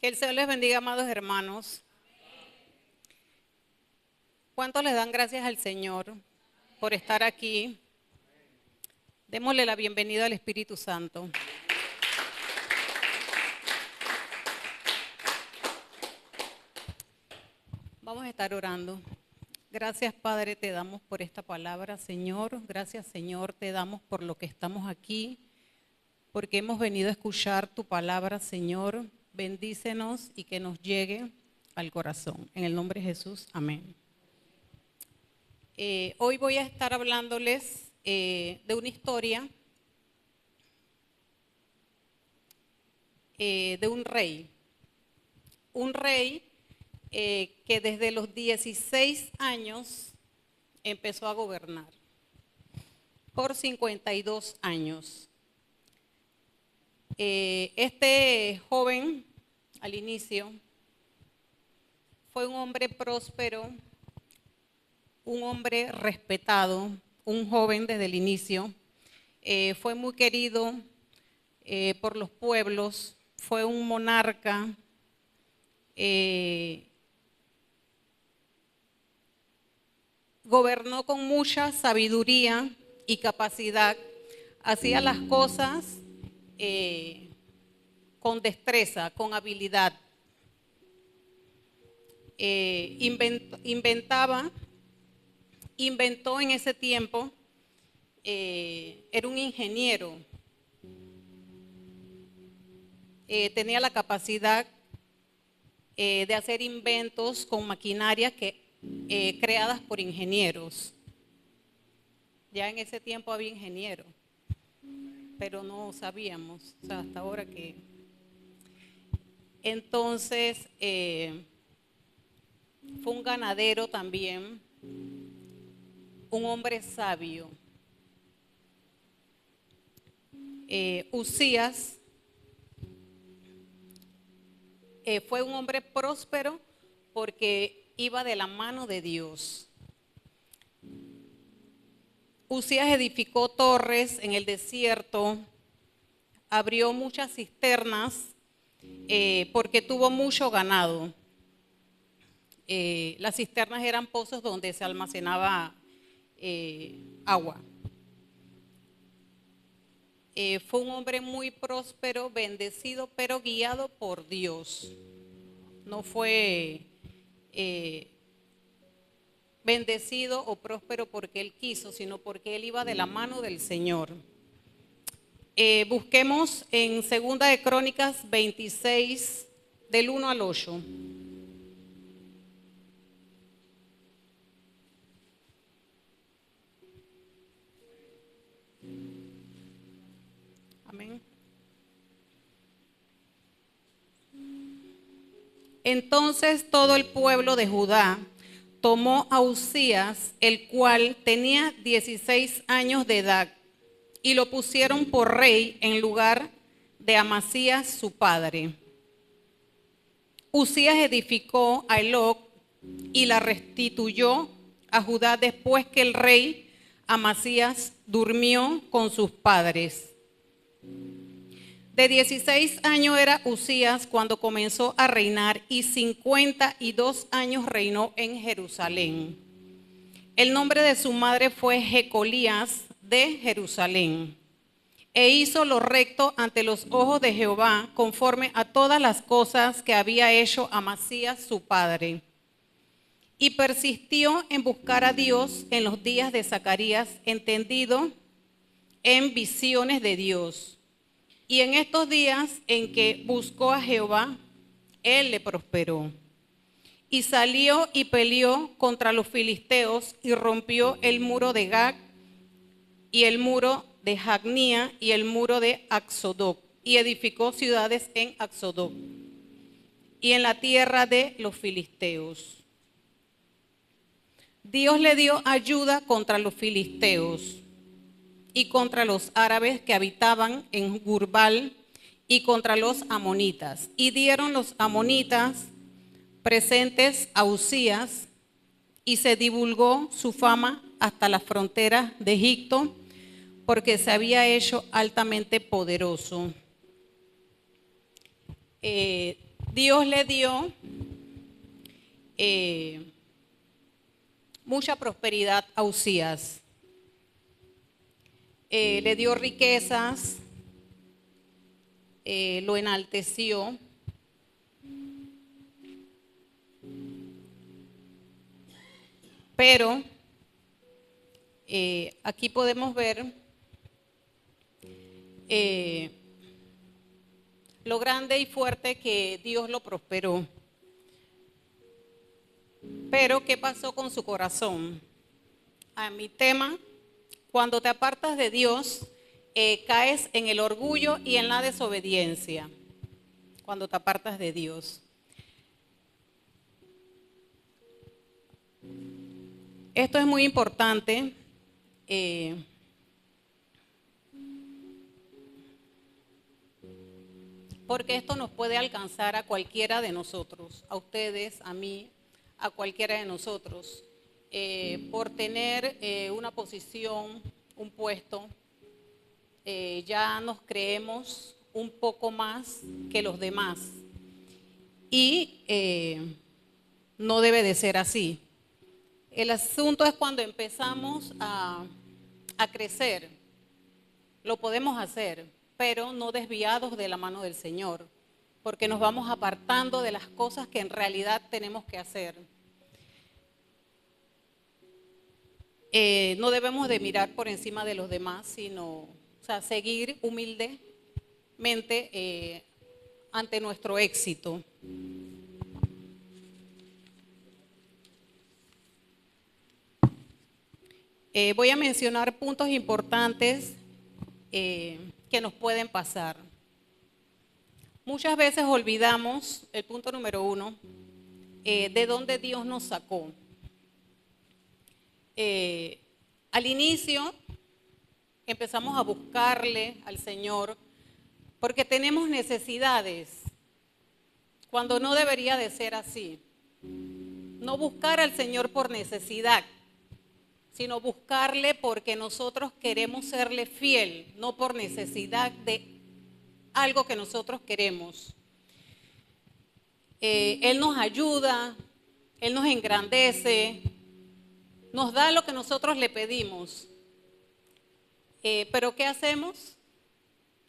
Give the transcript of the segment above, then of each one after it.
Que el Señor les bendiga, amados hermanos. ¿Cuántos les dan gracias al Señor por estar aquí? Démosle la bienvenida al Espíritu Santo. Vamos a estar orando. Gracias, Padre, te damos por esta palabra, Señor. Gracias, Señor, te damos por lo que estamos aquí, porque hemos venido a escuchar tu palabra, Señor. Bendícenos y que nos llegue al corazón. En el nombre de Jesús, amén. Hoy voy a estar hablándoles de una historia de un rey. Un rey que desde los 16 años empezó a gobernar por 52 años. Este joven al inicio fue un hombre próspero, un hombre respetado, un joven desde el inicio. Fue muy querido por los pueblos, fue un monarca. Gobernó con mucha sabiduría y capacidad, hacía las cosas con destreza, con habilidad. Inventó en ese tiempo, era un ingeniero, tenía la capacidad de hacer inventos con maquinaria creadas por ingenieros. Ya en ese tiempo había ingenieros, pero no sabíamos, o sea, hasta ahora que... Entonces, fue un ganadero también, un hombre sabio. Uzías fue un hombre próspero porque iba de la mano de Dios. Uzías edificó torres en el desierto, abrió muchas cisternas porque tuvo mucho ganado. Las cisternas eran pozos donde se almacenaba agua. Fue un hombre muy próspero, bendecido, pero guiado por Dios. No fue bendecido o próspero porque él quiso, sino porque él iba de la mano del Señor. Busquemos en 2 de Crónicas 26, del 1 al 8. Amén. Entonces todo el pueblo de Judá tomó a Uzías, el cual tenía 16 años de edad, y lo pusieron por rey en lugar de Amasías su padre. Uzías edificó a Eloc y la restituyó a Judá después que el rey Amasías durmió con sus padres. De 16 años era Uzías cuando comenzó a reinar y 52 años reinó en Jerusalén. El nombre de su madre fue Jecolías de Jerusalén. E hizo lo recto ante los ojos de Jehová, conforme a todas las cosas que había hecho Amasías su padre. Y persistió en buscar a Dios en los días de Zacarías, entendido en visiones de Dios. Y en estos días en que buscó a Jehová, él le prosperó. Y salió y peleó contra los filisteos y rompió el muro de Gag y el muro de Jacnia y el muro de Axodoc, y edificó ciudades en Axodoc y en la tierra de los filisteos. Dios le dio ayuda contra los filisteos y contra los árabes que habitaban en Gurbal y contra los amonitas. Y dieron los amonitas presentes a Uzías, y se divulgó su fama hasta las fronteras de Egipto, porque se había hecho altamente poderoso. Dios le dio mucha prosperidad a Uzías. Le dio riquezas, lo enalteció. Pero aquí podemos ver lo grande y fuerte que Dios lo prosperó. Pero ¿qué pasó con su corazón? A mi tema, cuando te apartas de Dios, caes en el orgullo y en la desobediencia. Cuando te apartas de Dios. Esto es muy importante. Porque esto nos puede alcanzar a cualquiera de nosotros, a ustedes, a mí, a cualquiera de nosotros, por tener una posición, un puesto, ya nos creemos un poco más que los demás y no debe de ser así. El asunto es cuando empezamos a crecer, lo podemos hacer, pero no desviados de la mano del Señor, porque nos vamos apartando de las cosas que en realidad tenemos que hacer. No debemos de mirar por encima de los demás, sino seguir humildemente ante nuestro éxito. Voy a mencionar puntos importantes que nos pueden pasar. Muchas veces olvidamos, el punto número 1, de dónde Dios nos sacó. Al inicio empezamos a buscarle al Señor porque tenemos necesidades, cuando no debería de ser así. No buscar al Señor por necesidad, sino buscarle porque nosotros queremos serle fiel, no por necesidad de algo que nosotros queremos. Él nos ayuda, Él nos engrandece, nos da lo que nosotros le pedimos. Pero ¿qué hacemos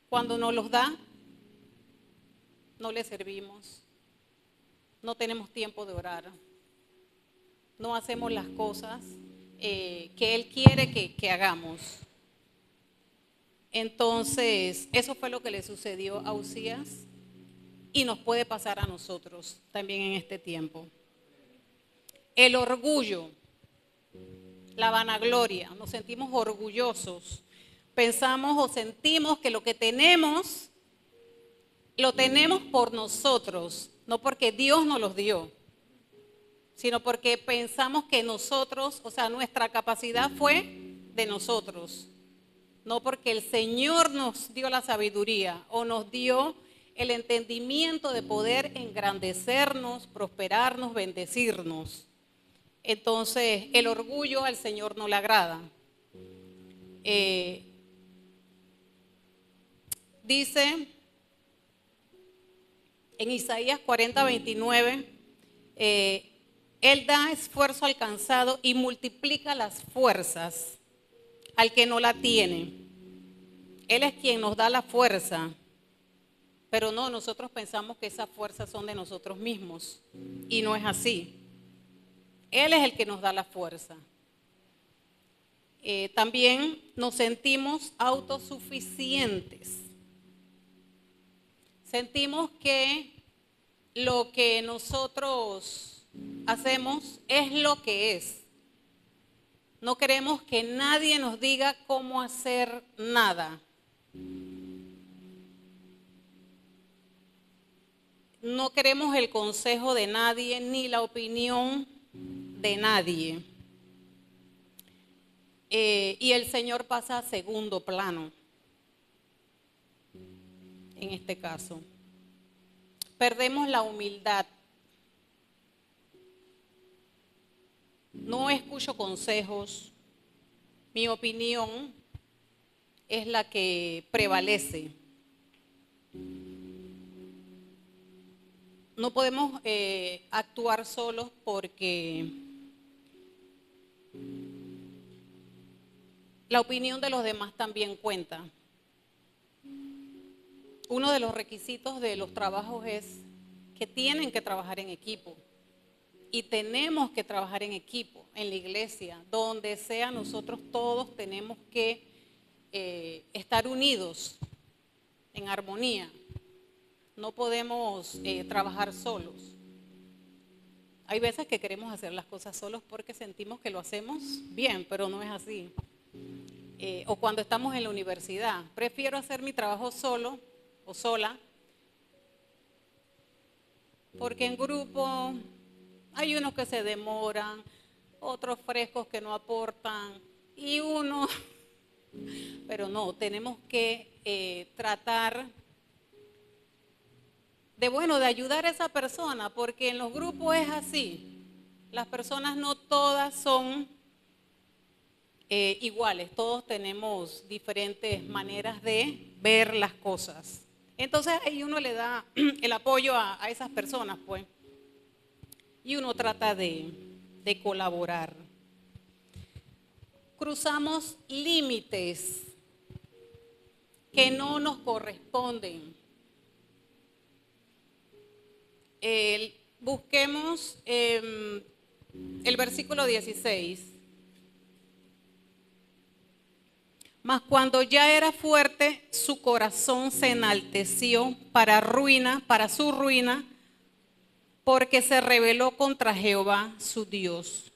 cuando nos los da? No le servimos, no tenemos tiempo de orar, no hacemos las cosas que Él quiere que hagamos. Entonces, eso fue lo que le sucedió a Uzías y nos puede pasar a nosotros también en este tiempo. El orgullo, la vanagloria, nos sentimos orgullosos, pensamos o sentimos que lo que tenemos, lo tenemos por nosotros, no porque Dios nos los dio, sino porque pensamos que nosotros, nuestra capacidad fue de nosotros, no porque el Señor nos dio la sabiduría o nos dio el entendimiento de poder engrandecernos, prosperarnos, bendecirnos. Entonces, el orgullo al Señor no le agrada. Dice en Isaías 40:29, Él da esfuerzo al cansado y multiplica las fuerzas al que no la tiene. Él es quien nos da la fuerza, pero no, nosotros pensamos que esas fuerzas son de nosotros mismos y no es así. Él es el que nos da la fuerza. También nos sentimos autosuficientes. Sentimos que lo que nosotros hacemos es lo que es. No queremos que nadie nos diga cómo hacer nada. No queremos el consejo de nadie ni la opinión de nadie. Y el Señor pasa a segundo plano en este caso. Perdemos la humildad. No escucho consejos. Mi opinión es la que prevalece. no podemos actuar solos porque la opinión de los demás también cuenta. Uno de los requisitos de los trabajos es que tienen que trabajar en equipo. Y tenemos que trabajar en equipo, en la iglesia, donde sea, nosotros todos tenemos que estar unidos, en armonía. No podemos trabajar solos. Hay veces que queremos hacer las cosas solos porque sentimos que lo hacemos bien, pero no es así. O cuando estamos en la universidad, prefiero hacer mi trabajo solo o sola, porque en grupo hay unos que se demoran, otros frescos que no aportan, y uno, pero no, tenemos que tratar de ayudar a esa persona, porque en los grupos es así. Las personas no todas son iguales, todos tenemos diferentes maneras de ver las cosas. Entonces ahí uno le da el apoyo a esas personas, pues, y uno trata de colaborar. Cruzamos límites que no nos corresponden. Busquemos el versículo 16. Mas cuando ya era fuerte, su corazón se enalteció para su ruina, porque se rebeló contra Jehová, su Dios.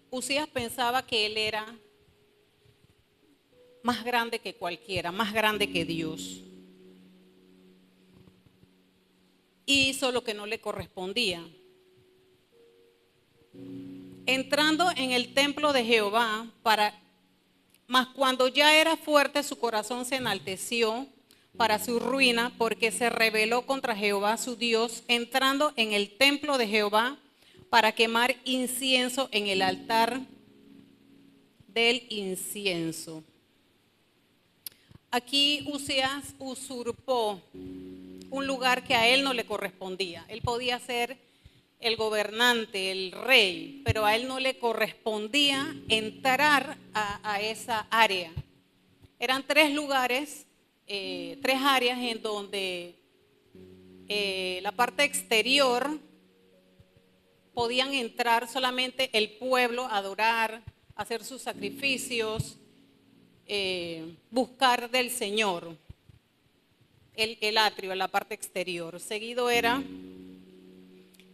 Usías pensaba que él era más grande que cualquiera, más grande que Dios. Y hizo lo que no le correspondía. Entrando en el templo de Jehová, mas cuando ya era fuerte, su corazón se enalteció para su ruina, porque se rebeló contra Jehová su Dios, entrando en el templo de Jehová para quemar incienso en el altar del incienso. Aquí Usías usurpó un lugar que a él no le correspondía. Él podía ser el gobernante, el rey, pero a él no le correspondía entrar a esa área. Eran 3 lugares, 3 áreas en donde la parte exterior podían entrar solamente el pueblo a adorar, hacer sus sacrificios, buscar del Señor. El atrio, la parte exterior. Seguido era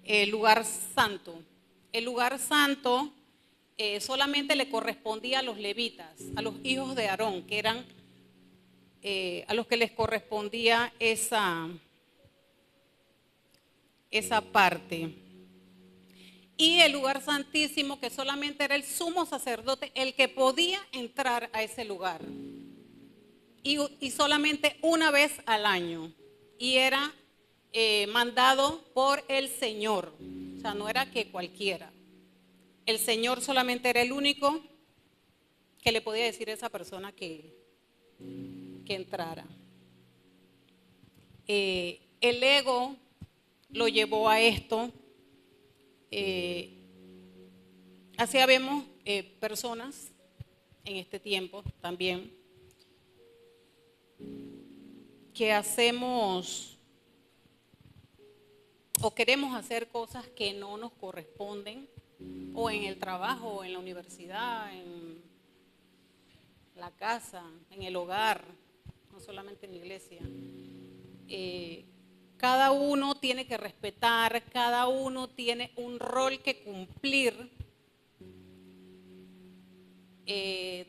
el lugar santo. El lugar santo solamente le correspondía a los levitas, a los hijos de Aarón, que eran a los que les correspondía esa parte. Y el lugar santísimo, que solamente era el sumo sacerdote el que podía entrar a ese lugar. Y solamente una vez al año. Y era mandado por el Señor. O sea, no era que cualquiera. El Señor solamente era el único que le podía decir a esa persona que entrara. El ego lo llevó a esto. Así vemos personas en este tiempo también que hacemos o queremos hacer cosas que no nos corresponden, o en el trabajo, o en la universidad, en la casa, en el hogar, no solamente en la iglesia. Cada uno tiene que respetar, cada uno tiene un rol que cumplir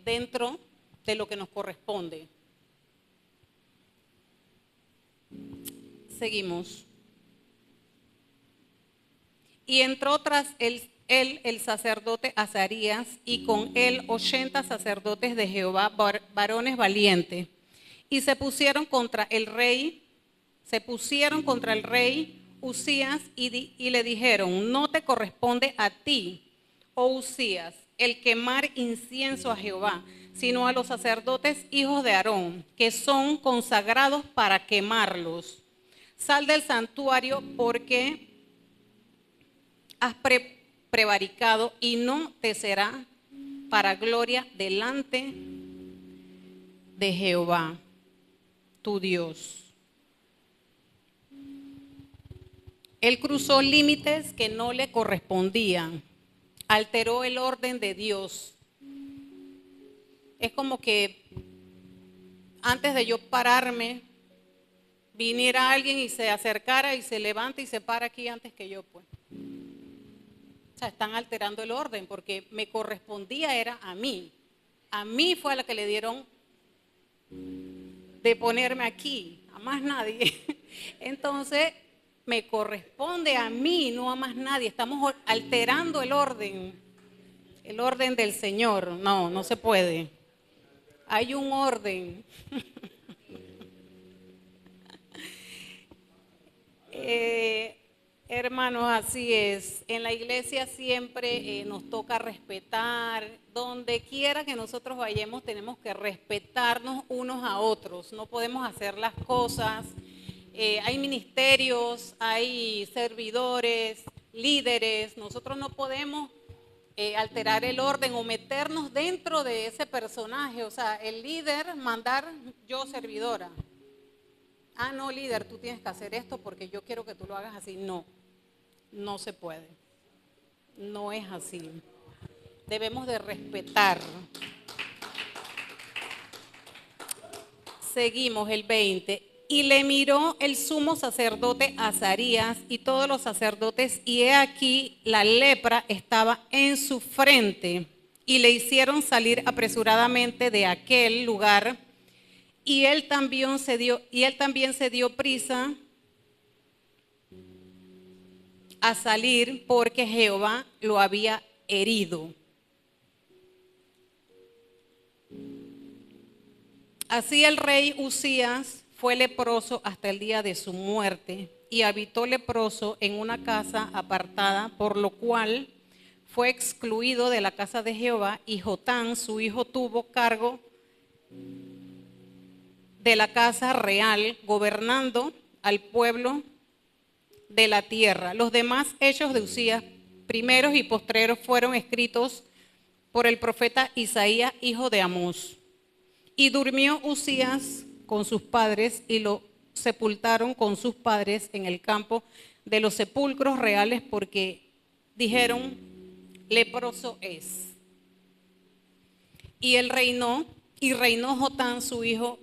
dentro de lo que nos corresponde. Seguimos. Y entró tras él el sacerdote Azarías, y con él 80 sacerdotes de Jehová, varones valientes, y se pusieron contra el rey Usías y le dijeron: no te corresponde a ti, Uzías el quemar incienso a Jehová, sino a los sacerdotes hijos de Aarón, que son consagrados para quemarlos. Sal del santuario porque has prevaricado y no te será para gloria delante de Jehová, tu Dios. Él cruzó límites que no le correspondían, alteró el orden de Dios. Es como que antes de yo pararme, viniera alguien y se acercara y se levanta y se para aquí antes que yo, pues. O sea, están alterando el orden porque me correspondía era a mí. A mí fue a la que le dieron de ponerme aquí, a más nadie. Entonces, me corresponde a mí, no a más nadie. Estamos alterando el orden del Señor. No, no se puede. Hay un orden. Hermanos, así es. En la iglesia siempre nos toca respetar. Donde quiera que nosotros vayamos tenemos que respetarnos unos a otros. No podemos hacer las cosas. Hay ministerios, hay servidores, líderes. Nosotros no podemos alterar el orden o meternos dentro de ese personaje. O sea, el líder mandar yo servidora. Ah, no, líder, tú tienes que hacer esto porque yo quiero que tú lo hagas así. No, no se puede. No es así. Debemos de respetar. Seguimos el 20. Y le miró el sumo sacerdote Azarías y todos los sacerdotes, y he aquí la lepra estaba en su frente, y le hicieron salir apresuradamente de aquel lugar. Y él también se dio prisa a salir porque Jehová lo había herido. Así el rey Uzías fue leproso hasta el día de su muerte y habitó leproso en una casa apartada, por lo cual fue excluido de la casa de Jehová, y Jotán, su hijo, tuvo cargo de la casa real, gobernando al pueblo de la tierra. Los demás hechos de Uzías, primeros y postreros, fueron escritos por el profeta Isaías, hijo de Amós. Y durmió Uzías con sus padres y lo sepultaron con sus padres en el campo de los sepulcros reales, porque dijeron, leproso es. Y él reinó, y reinó Jotán, su hijo,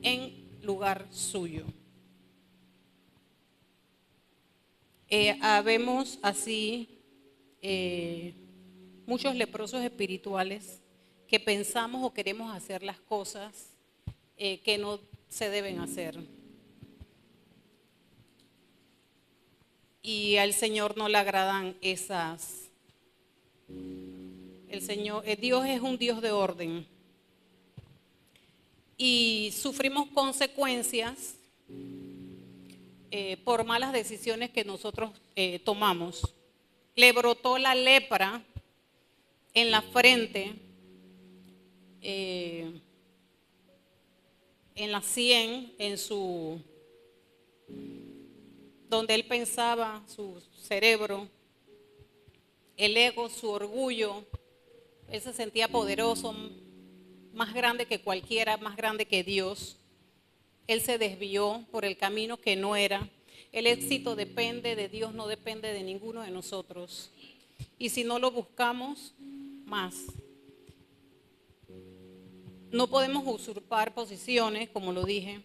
en lugar suyo. Habemos así muchos leprosos espirituales que pensamos o queremos hacer las cosas que no se deben hacer. Y al Señor no le agradan esas. Dios es un Dios de orden. Y sufrimos consecuencias por malas decisiones que nosotros tomamos. Le brotó la lepra en la frente, en la sien, donde él pensaba, su cerebro, el ego, su orgullo. Él se sentía poderoso, más grande que cualquiera, más grande que Dios. Él se desvió por el camino que no era. El éxito depende de Dios, no depende de ninguno de nosotros. Y si no lo buscamos, más. No podemos usurpar posiciones, como lo dije,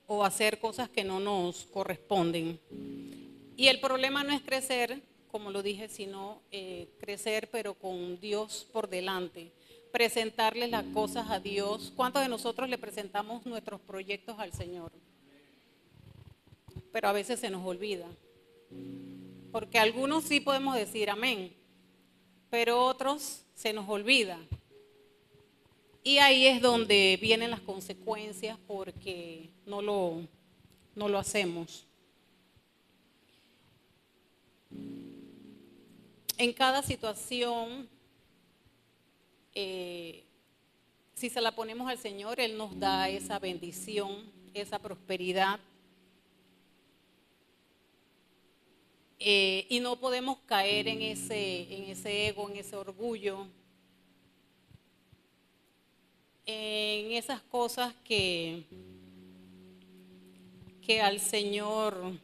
o hacer cosas que no nos corresponden. Y el problema no es crecer, como lo dije, sino crecer, pero con Dios por delante. Presentarles las cosas a Dios. ¿Cuántos de nosotros le presentamos nuestros proyectos al Señor? Pero a veces se nos olvida. Porque algunos sí podemos decir amén, pero otros se nos olvida. Y ahí es donde vienen las consecuencias porque no lo hacemos. En cada situación, si se la ponemos al Señor, Él nos da esa bendición, esa prosperidad. Y no podemos caer en ese ego, en ese orgullo, en esas cosas que al Señor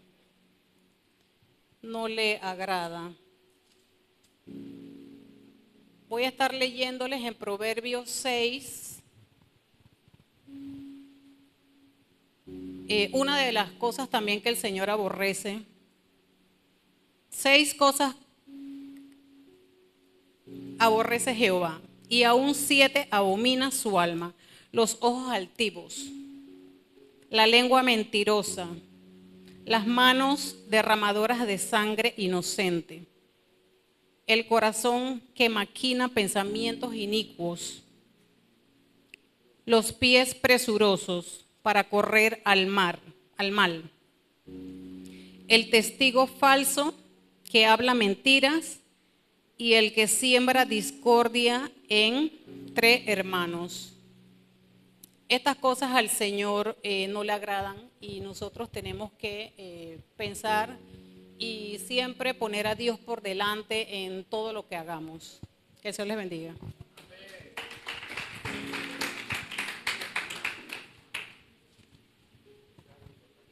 no le agrada. Voy a estar leyéndoles en Proverbios 6. Una de las cosas también que el Señor aborrece. 6 cosas aborrece Jehová, y aún 7 abomina su alma: los ojos altivos, la lengua mentirosa, las manos derramadoras de sangre inocente, el corazón que maquina pensamientos inicuos, los pies presurosos para correr al mal, el testigo falso que habla mentiras y el que siembra discordia entre hermanos. Estas cosas al Señor no le agradan, y nosotros tenemos que pensar y siempre poner a Dios por delante en todo lo que hagamos. Que el Señor les bendiga.